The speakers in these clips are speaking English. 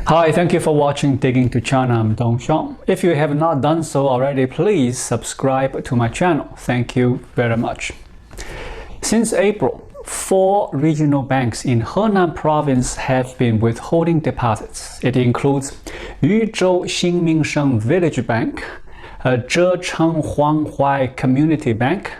Hi, thank you for watching Digging to China. I'm Dong Xiang. If you have not done so already, please subscribe to my channel. Thank you very much. Since April, 4 regional banks in Henan province have been withholding deposits. It includes Yuzhou Xinminsheng Village Bank, Zhecheng Huanghuai Community Bank,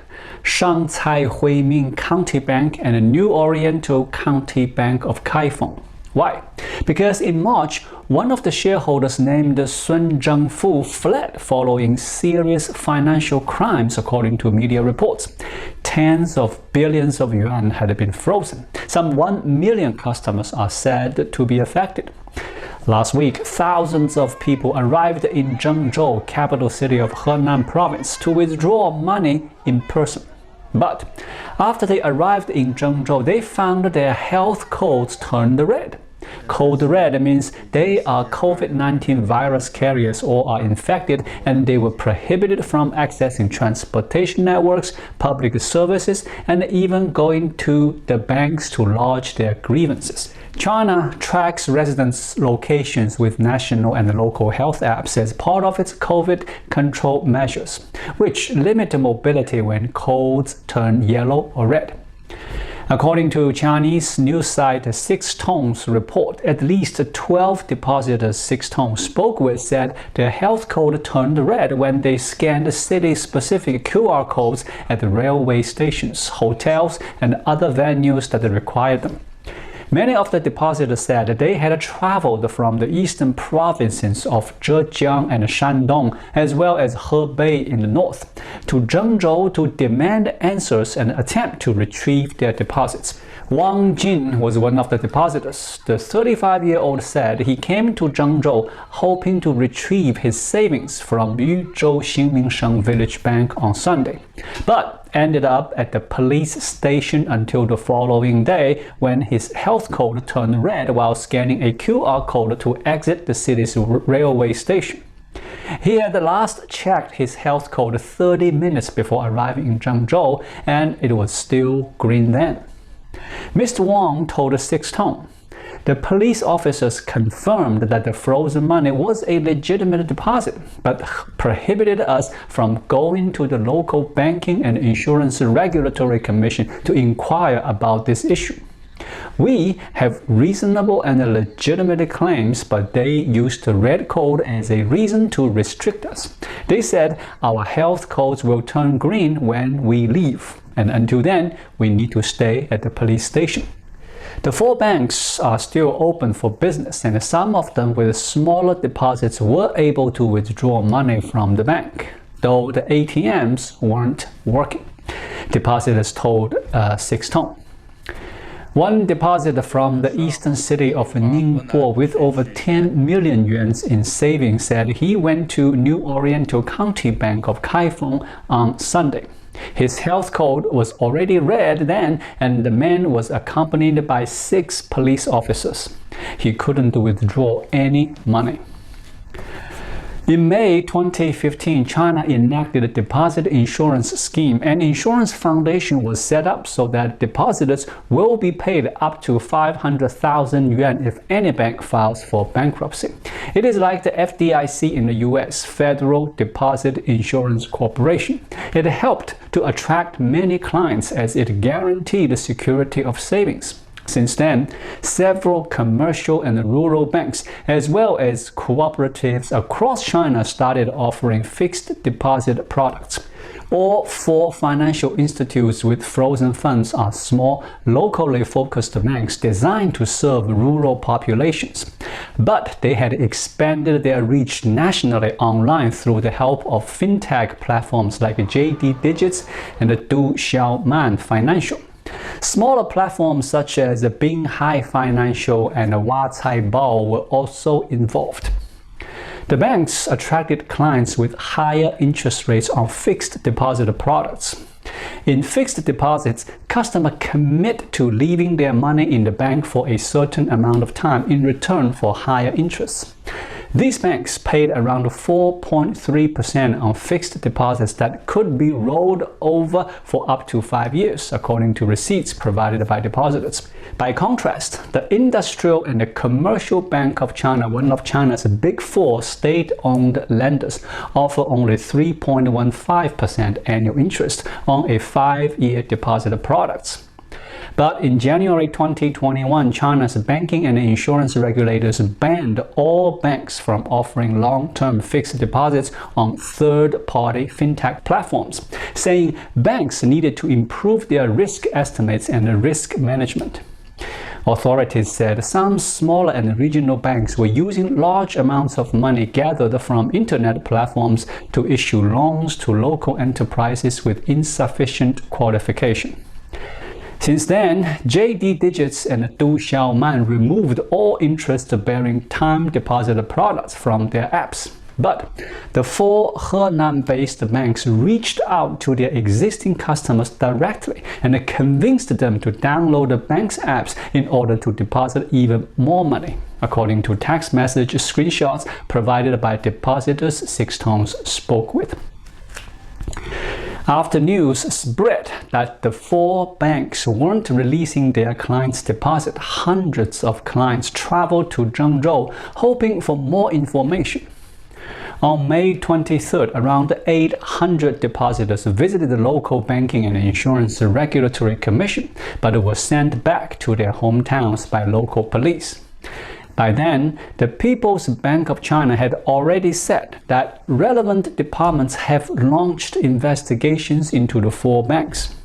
Shangcai Huimin County Bank, and the New Oriental County Bank of Kaifeng. Why? Because in March, one of the shareholders named Sun Zhenfu fled following serious financial crimes, according to media reports. Tens of billions of yuan had been frozen. Some 1 million customers are said to be affected. Last week, thousands of people arrived in Zhengzhou, capital city of Henan province, to withdraw money in person. But after they arrived in Zhengzhou, they found their health codes turned red. Code red means they are COVID-19 virus carriers or are infected, and they were prohibited from accessing transportation networks, public services, and even going to the banks to lodge their grievances. China tracks residents' locations with national and local health apps as part of its COVID control measures, which limit mobility when codes turn yellow or red. According to Chinese news site Six Tongues report, at least 12 depositors Six Tongues spoke with said their health code turned red when they scanned city-specific QR codes at the railway stations, hotels, and other venues that required them. Many of the depositors said they had traveled from the eastern provinces of Zhejiang and Shandong, as well as Hebei in the north, to Zhengzhou to demand answers and attempt to retrieve their deposits. Wang Jin was one of the depositors. The 35-year-old said he came to Zhengzhou hoping to retrieve his savings from Yuzhou Xinminsheng Village Bank on Sunday, but ended up at the police station until the following day when his health code turned red while scanning a QR code to exit the city's railway station. He had last checked his health code 30 minutes before arriving in Zhengzhou, and it was still green then. Mr. Wang told Six Tongues, the police officers confirmed that the frozen money was a legitimate deposit, but prohibited us from going to the local banking and insurance regulatory commission to inquire about this issue. We have reasonable and legitimate claims, but they used the red code as a reason to restrict us. They said our health codes will turn green when we leave, and until then, we need to stay at the police station. The 4 banks are still open for business, and some of them with smaller deposits were able to withdraw money from the bank, though the ATMs weren't working, depositors told Six Tongues. One depositor from the eastern city of Ningbo with over 10 million yuan in savings said he went to New Oriental County Bank of Kaifeng on Sunday. His health code was already red then, and the man was accompanied by 6 police officers. He couldn't withdraw any money. In May 2015, China enacted a deposit insurance scheme. An insurance foundation was set up so that depositors will be paid up to 500,000 yuan if any bank files for bankruptcy. It is like the FDIC in the US, Federal Deposit Insurance Corporation. It helped to attract many clients as it guaranteed the security of savings. Since then, several commercial and rural banks, as well as cooperatives across China, started offering fixed deposit products. All 4 financial institutes with frozen funds are small, locally focused banks designed to serve rural populations. But they had expanded their reach nationally online through the help of fintech platforms like JD Digits and Du Xiaoman Financial. Smaller platforms such as Binghai Financial and Wacai Bao were also involved. The banks attracted clients with higher interest rates on fixed deposit products. In fixed deposits, customers commit to leaving their money in the bank for a certain amount of time in return for higher interest. These banks paid around 4.3% on fixed deposits that could be rolled over for up to 5 years, according to receipts provided by depositors. By contrast, the Industrial and the Commercial Bank of China, one of China's big four state-owned lenders, offer only 3.15% annual interest on a 5-year deposit products. But in January 2021, China's banking and insurance regulators banned all banks from offering long-term fixed deposits on third-party fintech platforms, saying banks needed to improve their risk estimates and risk management. Authorities said some smaller and regional banks were using large amounts of money gathered from internet platforms to issue loans to local enterprises with insufficient qualification. Since then, JD Digits and Du Xiaoman removed all interest-bearing time deposit products from their apps. But the 4 Henan-based banks reached out to their existing customers directly and convinced them to download the bank's apps in order to deposit even more money, according to text message screenshots provided by depositors Six Tones spoke with. After news spread that the 4 banks weren't releasing their clients' deposit, hundreds of clients traveled to Zhengzhou hoping for more information. On May 23rd, around 800 depositors visited the local banking and insurance regulatory commission, but were sent back to their hometowns by local police. By then, the People's Bank of China had already said that relevant departments have launched investigations into the 4 banks.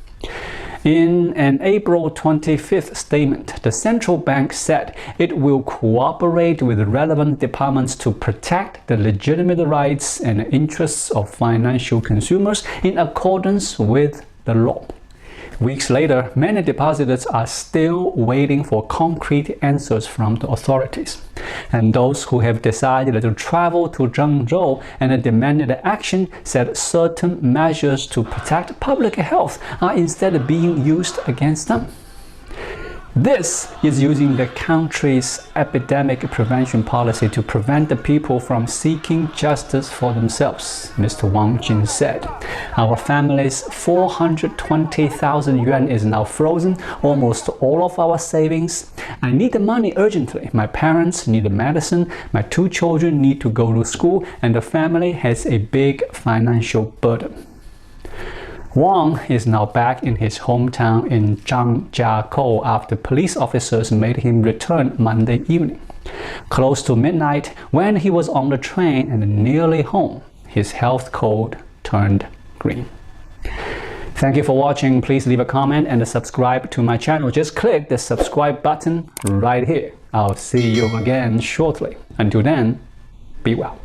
In an April 25th statement, the central bank said it will cooperate with relevant departments to protect the legitimate rights and interests of financial consumers in accordance with the law. Weeks later, many depositors are still waiting for concrete answers from the authorities. And those who have decided to travel to Zhengzhou and demanded action said certain measures to protect public health are instead being used against them. This is using the country's epidemic prevention policy to prevent the people from seeking justice for themselves, Mr. Wang Jin said. Our family's 420,000 yuan is now frozen, almost all of our savings. I need the money urgently. My parents need the medicine, my 2 children need to go to school, and the family has a big financial burden. Wang is now back in his hometown in Zhengzhou after police officers made him return Monday evening. Close to midnight, when he was on the train and nearly home, his health code turned green. Thank you for watching. Please leave a comment and subscribe to my channel. Just click the subscribe button right here. I'll see you again shortly. Until then, be well.